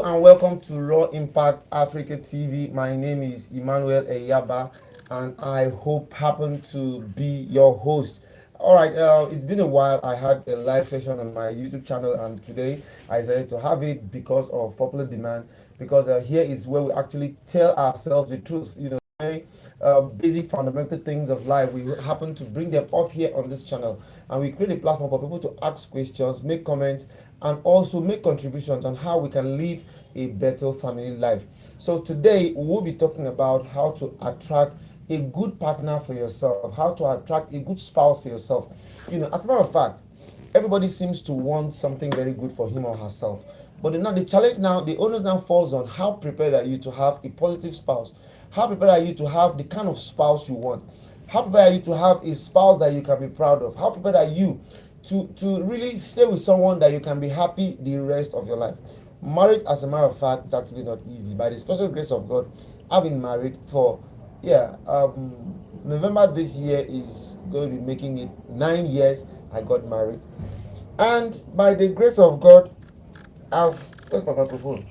and welcome to Raw Impact Africa TV. My name is Emmanuel Eyaba, and I hope happen to be your host. All right, it's been a while. I had a live session on my YouTube channel, and today I decided to have it because of popular demand. Because here is where we actually tell ourselves the truth. Very basic fundamental things of life. We happen to bring them up here on this channel, and we create a platform for people to ask questions, make comments, and also make contributions on how we can live a better family life. So today we will be talking about how to attract a good partner for yourself, how to attract a good spouse for yourself. As a matter of fact, everybody seems to want something very good for him or herself. But now the challenge now, the onus now falls on how prepared are you to have a positive spouse? How prepared are you to have the kind of spouse you want? How prepared are you to have a spouse that you can be proud of? How prepared are you to really stay with someone that you can be happy the rest of your life? Marriage, as a matter of fact, is actually not easy. By the special grace of God, I've been married for, November this year is going to be making it 9 years I got married. And by the grace of God, where's my microphone?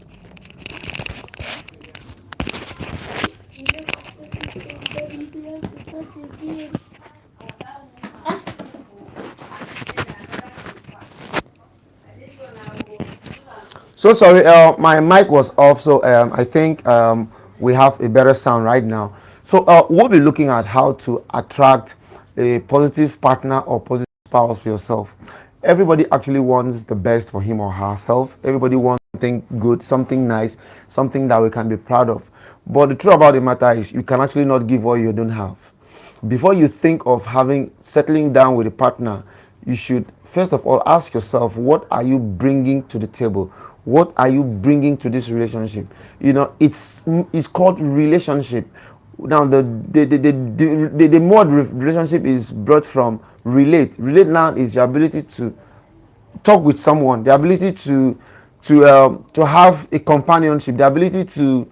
So sorry, my mic was off, so I think we have a better sound right now. So we'll be looking at how to attract a positive partner or positive spouse for yourself. Everybody actually wants the best for him or herself. Everybody wants something good, something nice, something that we can be proud of. But the truth about the matter is you can actually not give what you don't have. Before you think of settling down with a partner, you should first of all ask yourself, what are you bringing to the table? What are you bringing to this relationship? It's called relationship. Now the word relationship is brought from relate. Relate now is your ability to talk with someone, the ability to have a companionship, the ability to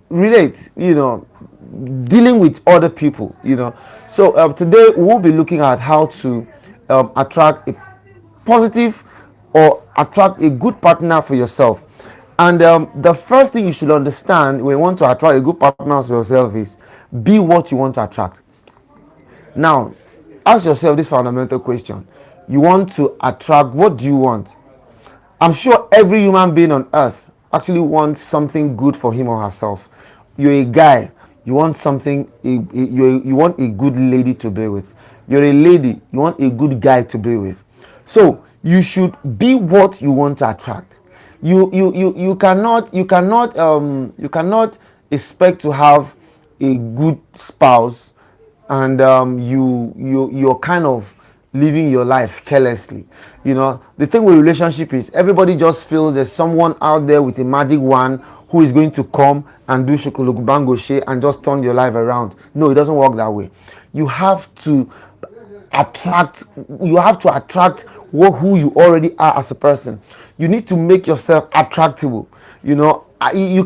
relate, dealing with other people. So today we'll be looking at how to attract a positive or attract a good partner for yourself. And the first thing you should understand when you want to attract a good partner for yourself is be what you want to attract. Now, ask yourself this fundamental question. You want to attract, what do you want? I'm sure every human being on earth actually wants something good for him or herself. You're a guy, you want something, you want a good lady to be with. You're a lady, you want a good guy to be with. So you should be what you want to attract. You cannot expect to have a good spouse and you're kind of living your life carelessly. The thing with relationship is everybody just feels there's someone out there with a magic wand who is going to come and do shukulukubango and just turn your life around. No, it doesn't work that way. You have to attract who you already are as a person. You need to make yourself attractable. You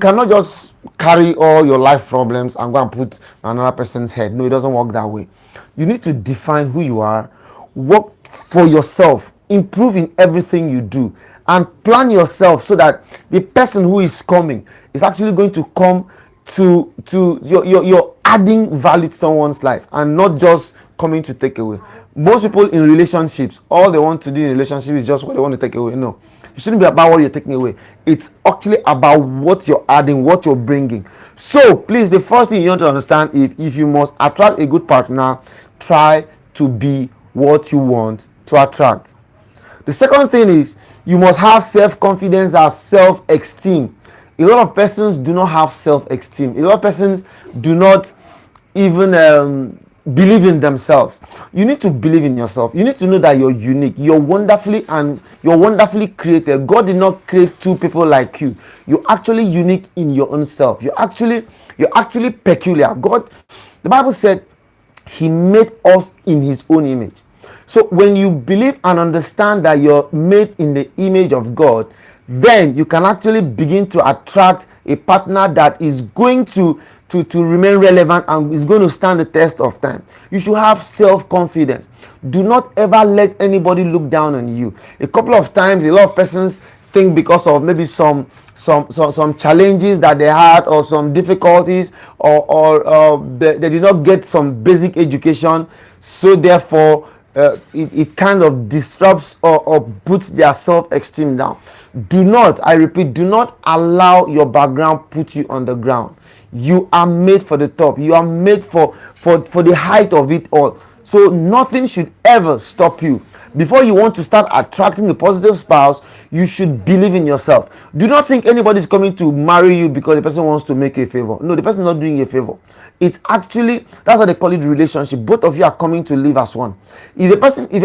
cannot just carry all your life problems and go and put another person's head. No, it doesn't work that way. You need to define who you are, work for yourself, improve in everything you do, and plan yourself so that the person who is coming is actually going to come to you're adding value to someone's life and not just coming to take away. Most people in relationships, all they want to do in relationship is just what they want to take away. No, it shouldn't be about what you're taking away. It's actually about what you're adding, what you're bringing. So please, the first thing you want to understand, if you must attract a good partner, try to be what you want to attract. The second thing is you must have self-confidence and self-esteem. A lot of persons do not have self-esteem. A lot of persons do not even believe in themselves. You need to believe in yourself. You need to know that you're unique. You're wonderfully created. God did not create two people like you. You're actually unique in your own self. You're actually peculiar. God, the Bible said, He made us in His own image. So when you believe and understand that you're made in the image of God, then you can actually begin to attract a partner that is going to remain relevant and is going to stand the test of time. You should have self-confidence. Do not ever let anybody look down on you. A couple of times, a lot of persons think because of maybe some challenges that they had, or some difficulties, or they did not get some basic education, so therefore it kind of disrupts or puts their self-esteem down. Do not, I repeat, do not allow your background put you on the ground. You are made for the top. You are made for the height of it all. So nothing should ever stop you. Before you want to start attracting a positive spouse, you should believe in yourself. Do not think anybody is coming to marry you because the person wants to make you a favor. No, the person is not doing you a favor. It's actually, that's what they call it, relationship. Both of you are coming to live as one. If the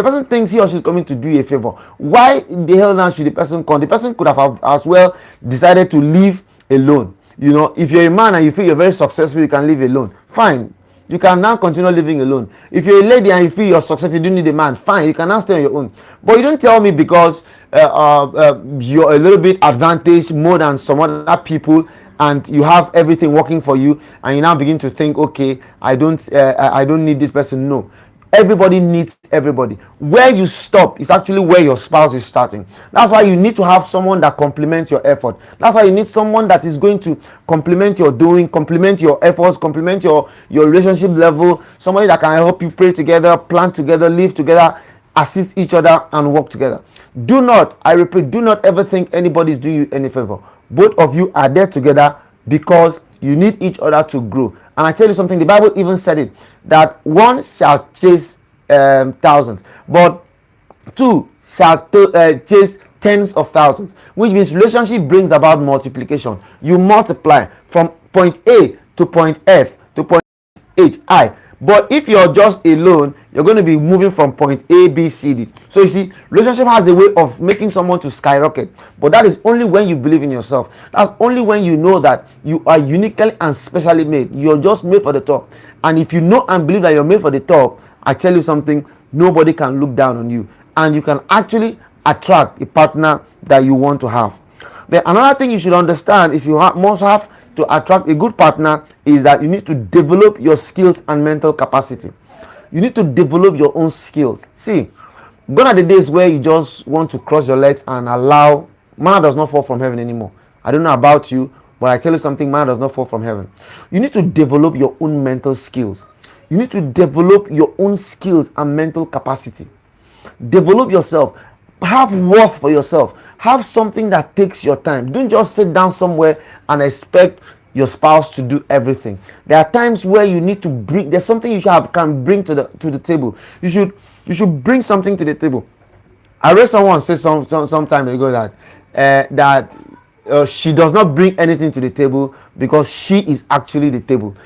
person thinks he or she is coming to do you a favor, why the hell now should the person come? The person could have as well decided to live alone. You know, if you're a man and you feel you're very successful, you can live alone. Fine. You can now continue living alone. If you're a lady and you feel you're successful, you don't need a man, fine, you can now stay on your own. But you don't tell me because you're a little bit advantaged more than some other people, and you have everything working for you, and you now begin to think, okay, I don't need this person. No. Everybody needs everybody. Where you stop is actually where your spouse is starting. That's why you need to have someone that complements your effort. That's why you need someone that is going to complement your doing, complement your efforts, complement your relationship level. Somebody that can help you pray together, plan together, live together, assist each other, and work together. Do not, I repeat, do not ever think anybody is doing you any favor. Both of you are there together because you need each other to grow. And I tell you something, the Bible even said it, that one shall chase thousands, but two shall chase tens of thousands, which means relationship brings about multiplication. You multiply from point A to point F to point H, I. But if you're just alone, you're going to be moving from point A, B, C, D. So you see, relationship has a way of making someone to skyrocket. But that is only when you believe in yourself. That's only when you know that you are uniquely and specially made. You're just made for the top. And if you know and believe that you're made for the top, I tell you something, nobody can look down on you. And you can actually attract a partner that you want to have. But another thing you should understand, if you must have to attract a good partner, is that you need to develop your skills and mental capacity. You need to develop your own skills. See, gone are the days where you just want to cross your legs and allow, manna does not fall from heaven anymore. I don't know about you, but I tell you something, manna does not fall from heaven. You need to develop your own mental skills. You need to develop your own skills and mental capacity. Develop yourself. Have worth for yourself. Have something that takes your time. Don't just sit down somewhere and expect your spouse to do everything. There are times where you need to bring, there's something you can bring to the table. You should bring something to the table. I read someone say some time ago that she does not bring anything to the table because she is actually the table.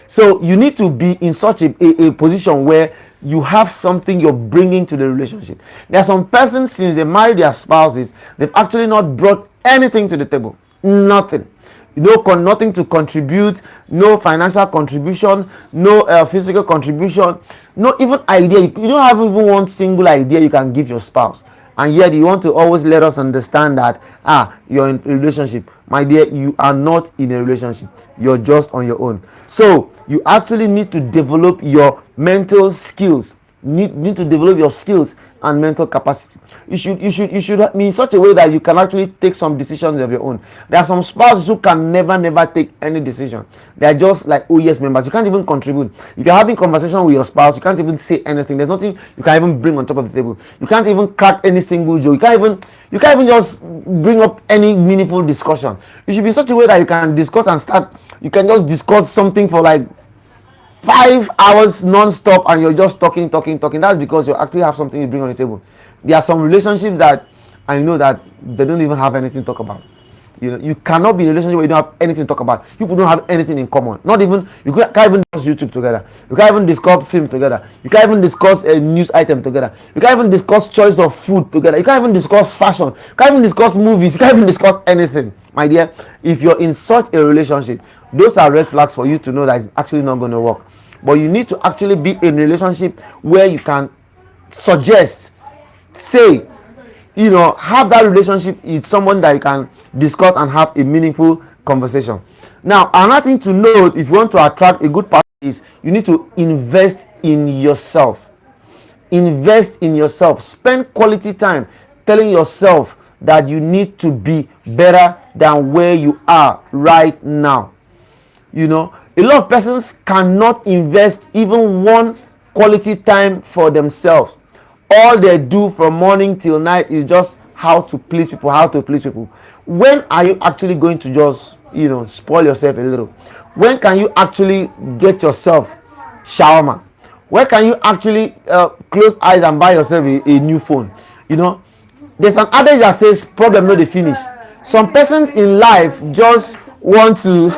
So you need to be in such a position where you have something you're bringing to the relationship. There are some persons, since they married their spouses, they've actually not brought anything to the table. Nothing. Nothing to contribute, no financial contribution, no physical contribution, no even idea. You don't have even one single idea you can give your spouse. And yet you want to always let us understand that you're in a relationship. My dear, you are not in a relationship. You're just on your own. So you actually need to develop your mental skills. Need to develop your skills and mental capacity. You should be in such a way that you can actually take some decisions of your own. There are some spouses who can never take any decision. They are just like oh yes members. You can't even contribute. If you're having conversation with your spouse, you can't even say anything. There's nothing you can even bring on top of the table. You can't even crack any single joke. You can't even just bring up any meaningful discussion. You should be in such a way that you can discuss and start. You can just discuss something for like 5 hours non-stop and you're just talking. That's because you actually have something you bring on the table. There are some relationships that I know that they don't even have anything to talk about. You cannot be in a relationship where you don't have anything to talk about. You don't have anything in common. Not even, you can't even discuss YouTube together. You can't even discuss film together. You can't even discuss a news item together. You can't even discuss choice of food together. You can't even discuss fashion. You can't even discuss movies. You can't even discuss anything. My dear, if you're in such a relationship, those are red flags for you to know that it's actually not going to work. But you need to actually be in a relationship where you can suggest, say, have that relationship with someone that you can discuss and have a meaningful conversation. Now, another thing to note, if you want to attract a good partner, is you need to invest in yourself. Invest in yourself. Spend quality time telling yourself that you need to be better than where you are right now. You know, a lot of persons cannot invest even one quality time for themselves. All they do from morning till night is just how to please people, how to please people. When are you actually going to just, spoil yourself a little? When can you actually get yourself shawarma? Where can you actually close eyes and buy yourself a new phone? There's an adage that says problem no dey finish. Some persons in life just want to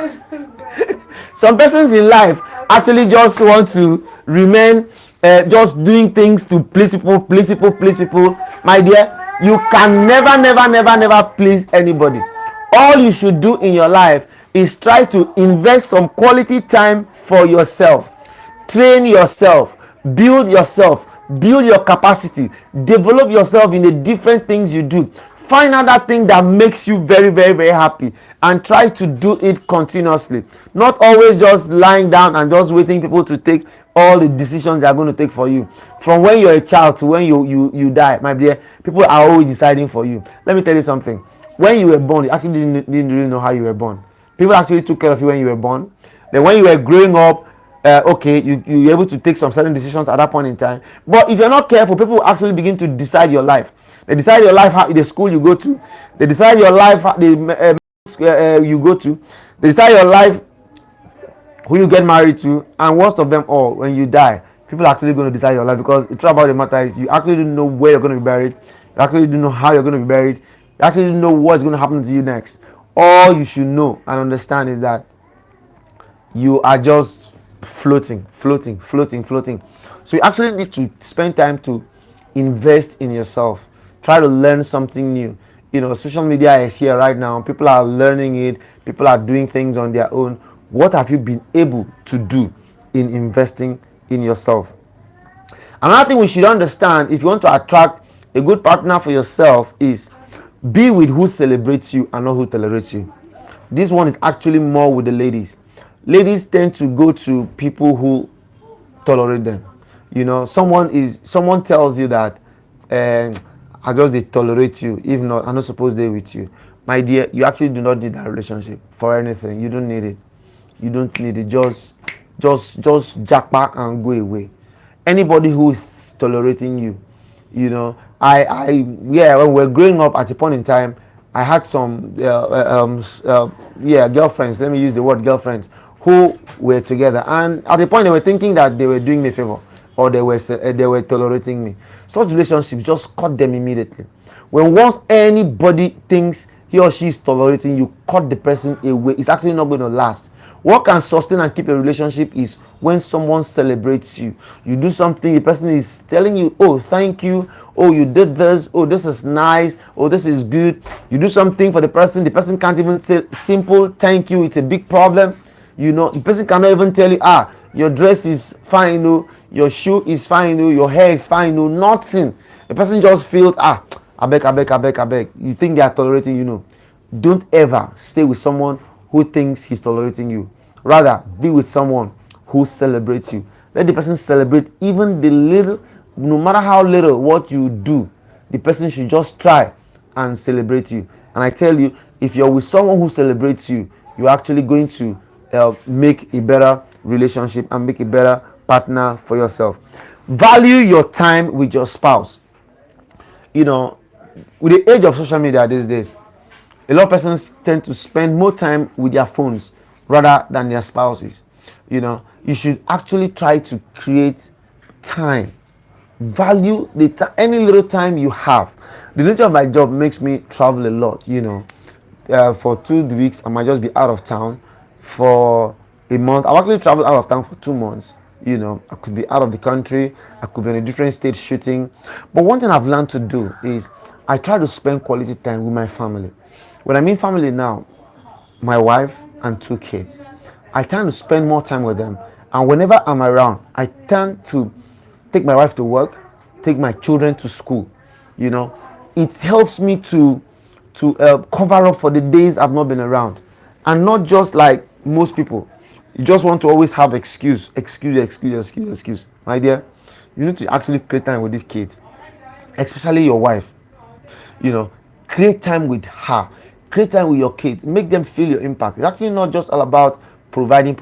some persons in life actually just want to remain just doing things to please people, please people, please people. My dear, you can never please anybody. All you should do in your life is try to invest some quality time for yourself. Train yourself, build yourself, build your capacity, develop yourself in the different things you do. Find out that thing that makes you very happy and try to do it continuously. Not always just lying down and just waiting people to take all the decisions they are going to take for you. From when you're a child to when you die, my dear, people are always deciding for you. Let me tell you something. When you were born, you actually didn't really know how you were born. People actually took care of you when you were born. Then when you were growing up, okay, you were able to take some certain decisions at that point in time. But if you're not careful, people will actually begin to decide your life. They decide your life, how the school you go to. They decide your life, you go to. They decide your life, who you get married to, and worst of them all, when you die, people are actually going to decide your life, because the truth about the matter is you actually don't know where you're going to be buried. You actually don't know how you're going to be buried. You actually don't know what's going to happen to you next. All you should know and understand is that you are just floating. So you actually need to spend time to invest in yourself. Try to learn something new. Social media is here right now. People are learning it. People are doing things on their own. What have you been able to do in investing in yourself? Another thing we should understand, if you want to attract a good partner for yourself, is be with who celebrates you and not who tolerates you. This one is actually more with the ladies. Ladies tend to go to people who tolerate them. Someone tells you that I just they tolerate you. If not, I'm not supposed to be with you. My dear, you actually do not need that relationship for anything. You don't need it. You don't need it. Just jackpot and go away. Anybody who is tolerating you, when we're growing up at a point in time, I had some girlfriends. Let me use the word girlfriends, who were together, and at the point they were thinking that they were doing me a favor, or they were tolerating me. Such relationships just cut them immediately. When once anybody thinks he or she is tolerating you, cut the person away. It's actually not going to last. What can sustain and keep a relationship is when someone celebrates you. You do something, the person is telling you, oh, thank you, oh, you did this, oh, this is nice, oh, this is good. You do something for the person can't even say simple thank you. It's a big problem. The person cannot even tell you, your dress is fine, your shoe is fine, your hair is fine, nothing. The person just feels, I beg. You think they are tolerating you, Don't ever stay with someone who thinks he's tolerating you. Rather, be with someone who celebrates you. Let the person celebrate even the little, no matter how little what you do, the person should just try and celebrate you. And I tell you, if you're with someone who celebrates you, you're actually going to make a better relationship and make a better partner for yourself. Value your time with your spouse. With the age of social media these days, a lot of persons tend to spend more time with their phones rather than their spouses. You should actually try to create time. Value any little time you have. The nature of my job makes me travel a lot. For 2 weeks I might just be out of town. For a month, I've actually traveled out of town for 2 months. I could be out of the country. I could be in a different state shooting. But one thing I've learned to do is I try to spend quality time with my family. When I mean family now, my wife and 2 kids. I tend to spend more time with them. And whenever I'm around, I tend to take my wife to work, take my children to school. It helps me to cover up for the days I've not been around. And not just like most people. You just want to always have excuse. My dear, you need to actually create time with these kids. Especially your wife. create time with her, create time with your kids, make them feel your impact. It's actually not just all about providing.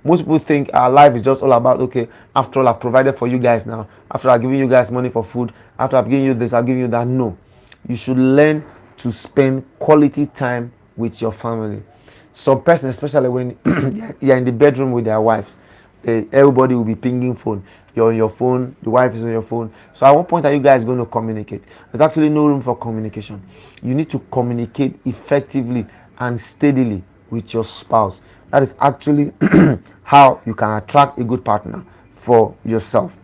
Most people think our life is just all about, okay, after all I've provided for you guys, now after I've given you guys money for food, after I've given you this, I've given you that. No, you should learn to spend quality time with your family. Some person, especially when you're in the bedroom with their wives, everybody will be pinging phone. You're on your phone, the wife is on your phone. So at what point are you guys going to communicate? There's actually no room for communication. You need to communicate effectively and steadily with your spouse. That is actually how you can attract a good partner for yourself.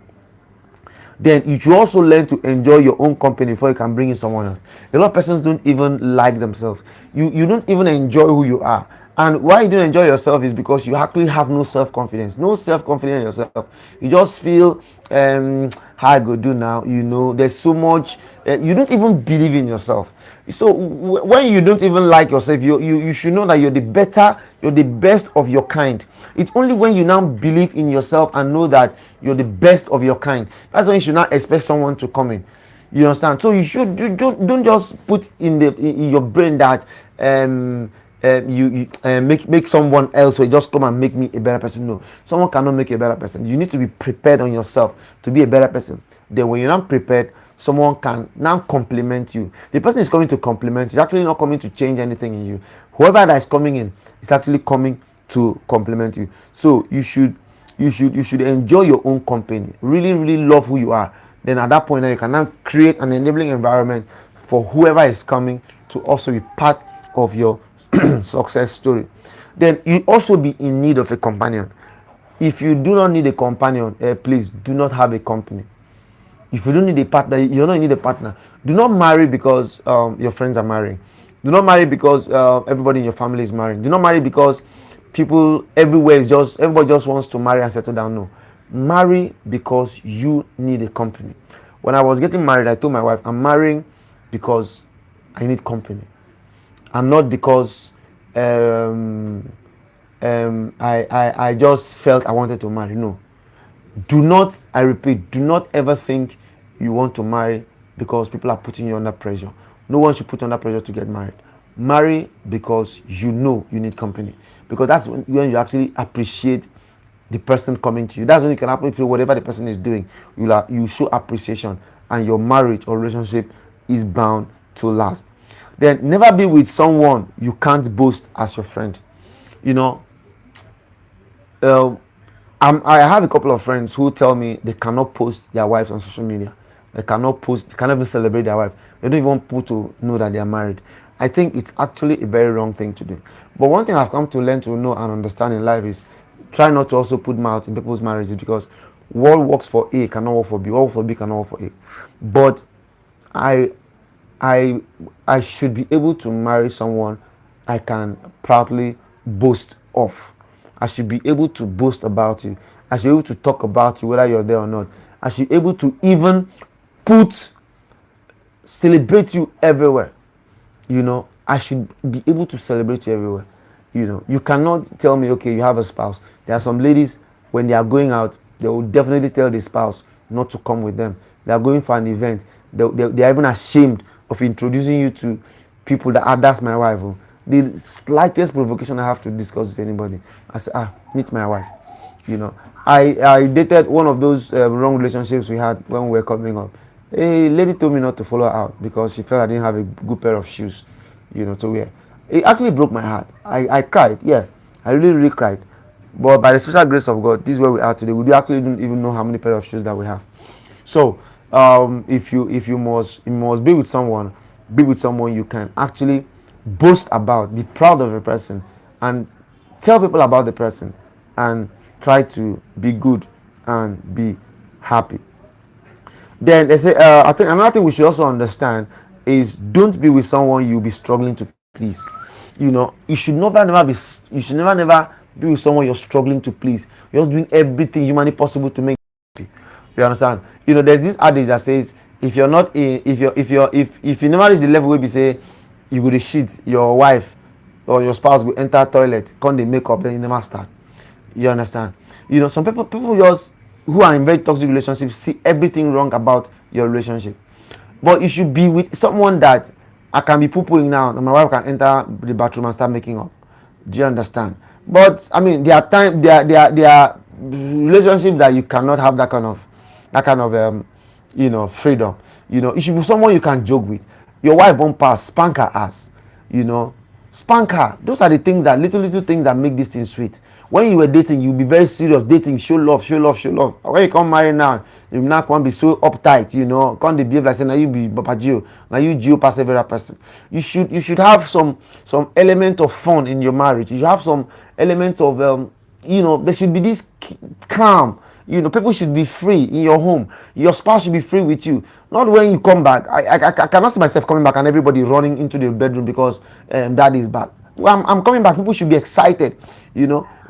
Then you should also learn to enjoy your own company before you can bring in someone else. A lot of persons don't even like themselves. You don't even enjoy who you are. And why you don't enjoy yourself is because you actually have no self-confidence. No self-confidence in yourself. You just feel, how I go do now, there's so much, you don't even believe in yourself. So when you don't even like yourself, you should know that you're the best of your kind. It's only when you now believe in yourself and know that you're the best of your kind, that's when you should not expect someone to come in. You understand? So you don't just put in your brain that you make someone else or just come and make me a better person. No, someone cannot make you a better person. You need to be prepared on yourself to be a better person. Then when you're not prepared, someone can now compliment you. The person is coming to compliment you. It's actually not coming to change anything in you. Whoever that is coming in is actually coming to compliment you. So you should enjoy your own company. Really, really love who you are. Then at that point, you can now create an enabling environment for whoever is coming to also be part of your success story. Then you also be in need of a companion. If you do not need a companion, please do not have a company. If you don't need a partner, you don't need a partner. Do not marry because your friends are marrying. Do not marry because everybody in your family is marrying. Do not marry because people everywhere everybody just wants to marry and settle down. No, marry because you need a company. When I was getting married, I told my wife, I'm marrying because I need company, and not because I just felt I wanted to marry. No, do not, I repeat, do not ever think you want to marry because people are putting you under pressure. No one should put under pressure to get married. Marry because you know you need company, because that's when you actually appreciate the person coming to you. That's when you can appreciate whatever the person is doing. You show appreciation, and your marriage or relationship is bound to last. Then never be with someone you can't boast as your friend. I have a couple of friends who tell me they cannot post their wives on social media. They cannot even celebrate their wife. They don't even want people to know that they are married. I think it's actually a very wrong thing to do. But one thing I've come to learn to know and understand in life is try not to also put mouth in people's marriages, because what works for A cannot work for B. What works for B cannot work for A. But I should be able to marry someone I can proudly boast of. I should be able to boast about you. I should be able to talk about you whether you're there or not. I should be able to even celebrate you everywhere. I should be able to celebrate you everywhere. You cannot tell me, okay, you have a spouse. There are some ladies, when they are going out, they will definitely tell the spouse not to come with them. They are going for an event. They are even ashamed of introducing you to people that's my wife. Oh. The slightest provocation I have to discuss with anybody, I say, meet my wife. I dated one of those wrong relationships we had when we were coming up. A lady told me not to follow her out because she felt I didn't have a good pair of shoes, to wear. It actually broke my heart. I cried. Yeah, I really, really cried. But by the special grace of God, this is where we are today. We actually don't even know how many pair of shoes that we have. So, if you must be with someone you can actually boast about, be proud of the person, and tell people about the person, and try to be good and be happy. Then they say, I think another thing we should also understand is, don't be with someone you'll be struggling to please. You should never be with someone you're struggling to please. You're just doing everything humanly possible to make you happy. You understand? There's this adage that says, if you never reach the level where you say you go to shit, your wife or your spouse will enter toilet, come they make up, then you never start. You understand? Some people just, who are in very toxic relationships, see everything wrong about your relationship. But you should be with someone that I can be poo-pooing now, and my wife can enter the bathroom and start making up. Do you understand? But I mean, there are time, there are relationships that you cannot have that kind of freedom. It should be someone you can joke with. Your wife won't pass, spank her ass. You know, spank her. Those are the things that little things that make this thing sweet. When you were dating, you be very serious dating, show love, show love, show love. When you come marry now, you now can't be so uptight, can't behave like say now you be Papa Gio, now you Gio pass every other person. You should have some element of fun in your marriage. You should have some element of there should be this calm. People should be free in your home. Your spouse should be free with you. Not when you come back. I cannot see myself coming back and everybody running into the bedroom because dad is back. Well, I'm coming back. People should be excited.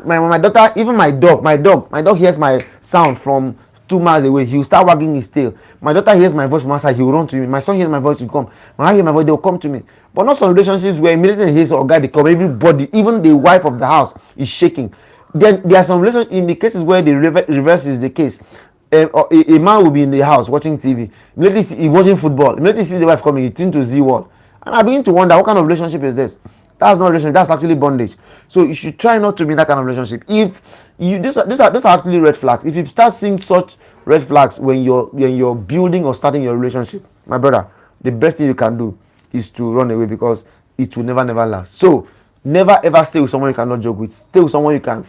My daughter, even my dog hears my sound from 2 miles away. He will start wagging his tail. My daughter hears my voice from outside. He will run to me. My son hears my voice. He will come. When I hear my voice, they will come to me. But not some relationships where immediately he hears a guy, they come. Everybody, even the wife of the house, is shaking. Then there are some relationships in the cases where the reverse is the case. A man will be in the house watching TV. Immediately he's watching football. Immediately he sees the wife coming, he turns to Z World. And I begin to wonder, what kind of relationship is this? That's not relationship. That's actually bondage. So you should try not to be in that kind of relationship. If you these are actually red flags. If you start seeing such red flags when you're building or starting your relationship, my brother, the best thing you can do is to run away, because it will never last. So never ever stay with someone you cannot joke with. Stay with someone you can,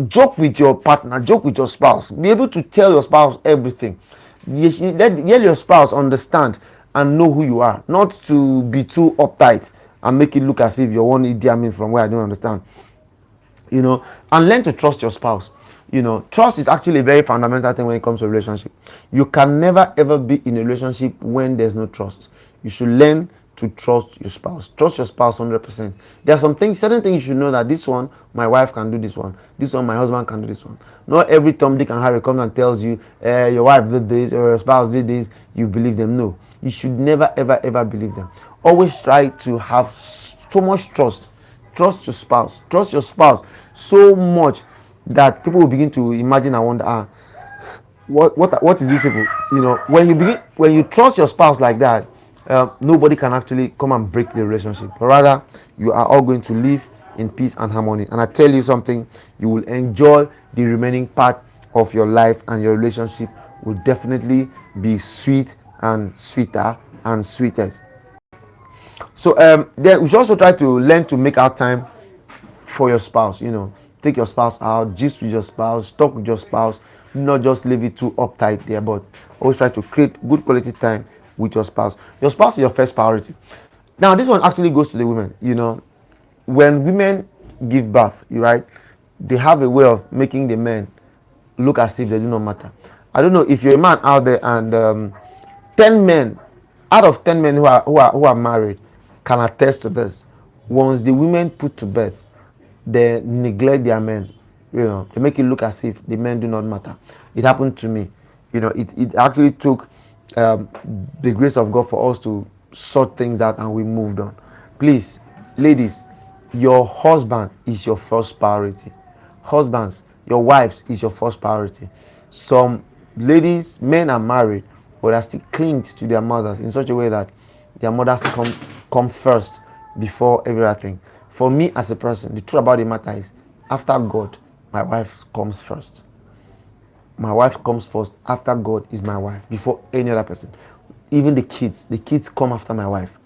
joke with your partner, joke with your spouse. Be able to tell your spouse everything. Let your spouse understand and know who you are, not to be too uptight and make it look as if you're one Idi Amin from where I don't understand. And learn to trust your spouse. Trust is actually a very fundamental thing when it comes to a relationship. You can never ever be in a relationship when there's no trust. You should learn to trust your spouse. Trust your spouse 100%. There are certain things you should know, that this one, my wife can do this one. This one, my husband can do this one. Not every Tom, Dick, and Harry comes and tells you, your wife did this or your spouse did this. You believe them. No, you should never, ever, ever believe them. Always try to have so much trust. Trust your spouse. Trust your spouse so much that people will begin to imagine and wonder, what is this people? When you trust your spouse like that, nobody can actually come and break the relationship. But rather, you are all going to live in peace and harmony. And I tell you something, you will enjoy the remaining part of your life, and your relationship will definitely be sweet and sweeter and sweetest. So then we should also try to learn to make out time for your spouse. Take your spouse out, gist with your spouse, talk with your spouse. Not just leave it too uptight there, but always try to create good quality time with your spouse. Your spouse is your first priority. Now this one actually goes to the women. When women give birth, right, they have a way of making the men look as if they do not matter. I don't know if you're a man out there, and 10 men out of 10 men who are married can attest to this. Once the women put to bed, they neglect their men. They make it look as if the men do not matter. It happened to me. It actually took the grace of God for us to sort things out, and we moved on. Please, ladies, your husband is your first priority. Husbands, your wives is your first priority. Some ladies, men are married, but they are still clinged to their mothers in such a way that their mothers come first before everything. For me as a person, the truth about the matter is, after God, my wife comes first. My wife comes first. After God is my wife, before any other person. Even the kids come after my wife.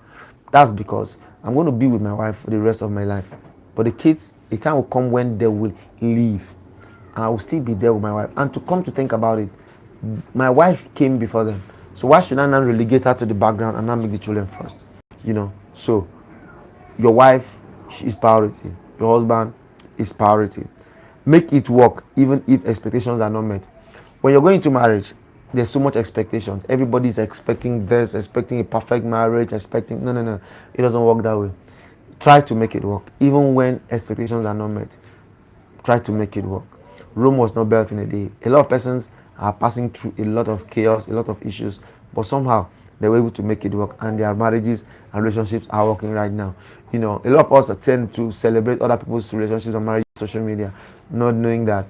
That's because I'm going to be with my wife for the rest of my life. But the kids, a time will come when they will leave, and I will still be there with my wife. And to come to think about it, my wife came before them. So why should I now relegate her to the background and not make the children first? So your wife is priority. Your husband is priority. Make it work even if expectations are not met. When you're going into marriage, there's so much expectations. Everybody's expecting this, expecting a perfect marriage, expecting no. It doesn't work that way. Try to make it work. Even when expectations are not met, try to make it work. Rome was not built in a day. A lot of persons are passing through a lot of chaos, a lot of issues, but somehow they were able to make it work, and their marriages and relationships are working right now. A lot of us tend to celebrate other people's relationships and marriage on social media, not knowing that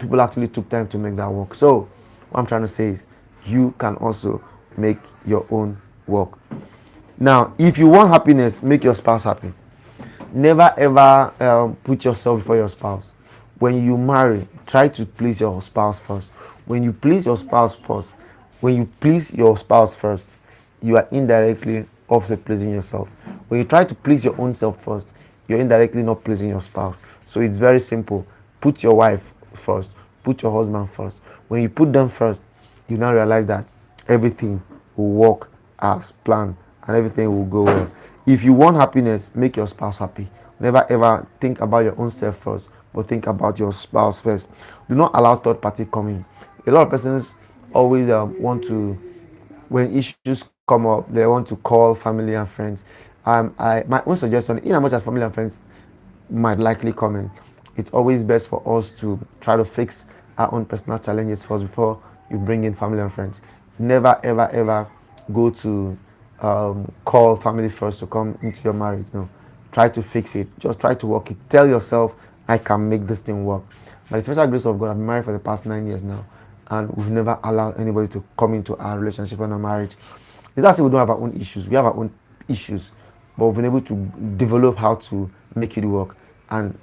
people actually took time to make that work. So what I'm trying to say is, you can also make your own work. Now, if you want happiness, make your spouse happy. Never ever put yourself before your spouse. When you marry, try to please your spouse first. When you please your spouse first, when you please your spouse first, you are indirectly also pleasing yourself. When you try to please your own self first, you're indirectly not pleasing your spouse. So it's very simple. Put your wife first, put your husband first. When you put them first, you now realize that everything will work as planned and everything will go well. If you want happiness, make your spouse happy. Never ever think about your own self first, but think about your spouse first. Do not allow third party come in. A lot of persons always want to, when issues come up, they want to call family and friends. My own suggestion, in as much as family and friends might likely come in, it's always best for us to try to fix our own personal challenges first before you bring in family and friends. Never, ever, ever go to call family first to come into your marriage. No, try to fix it. Just try to work it. Tell yourself, I can make this thing work. By the special grace of God, I've been married for the past 9 years now, and we've never allowed anybody to come into our relationship and our marriage. It's not as if we don't have our own issues. We have our own issues, but we've been able to develop how to make it work, and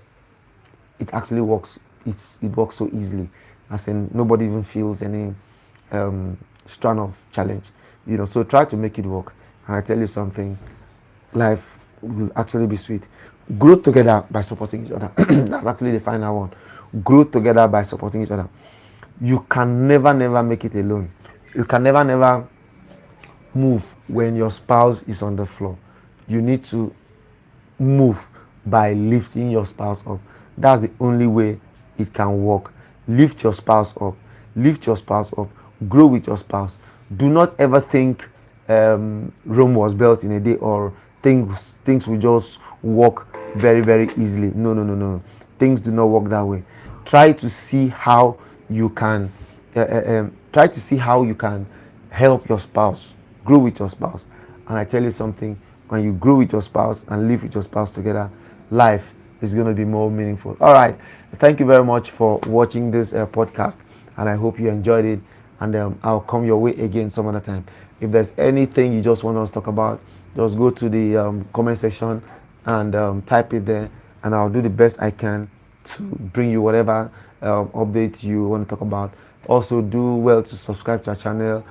it actually works. It works so easily, as in nobody even feels any strand of challenge. So try to make it work. And I tell you something, life will actually be sweet. Grow together by supporting each other. That's actually the final one. Grow together by supporting each other. You can never make it alone. You can never move when your spouse is on the floor. You need to move by lifting your spouse up. That's the only way it can work. Lift your spouse up. Lift your spouse up. Grow with your spouse. Do not ever think Rome was built in a day, or things will just work very easily. No. Things do not work that way. Try to see how you can help your spouse, grow with your spouse. And I tell you something, when you grow with your spouse and live with your spouse together, life is going to be more meaningful. All right, thank you very much for watching this podcast, and I hope you enjoyed it. And I'll come your way again some other time. If there's anything you just want us to talk about, just go to the comment section and type it there, and I'll do the best I can to bring you whatever update you want to talk about. Also, do well to subscribe to our channel,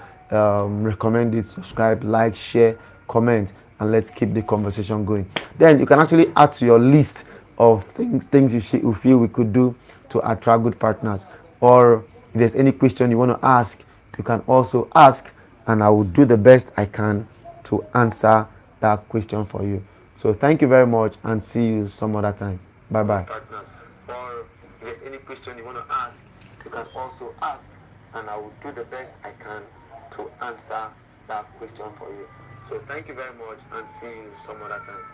recommend it, subscribe, like, share, comment, and let's keep the conversation going. Then you can actually add to your list of things you feel we could do to attract good partners. Or if there's any question you want to ask, you can also ask, and I will do the best I can to answer that question for you. So thank you very much, and see you some other time. Bye bye. Partners. Or if there's any question you want to ask, you can also ask, and I will do the best I can to answer that question for you. So thank you very much, and see you some other time.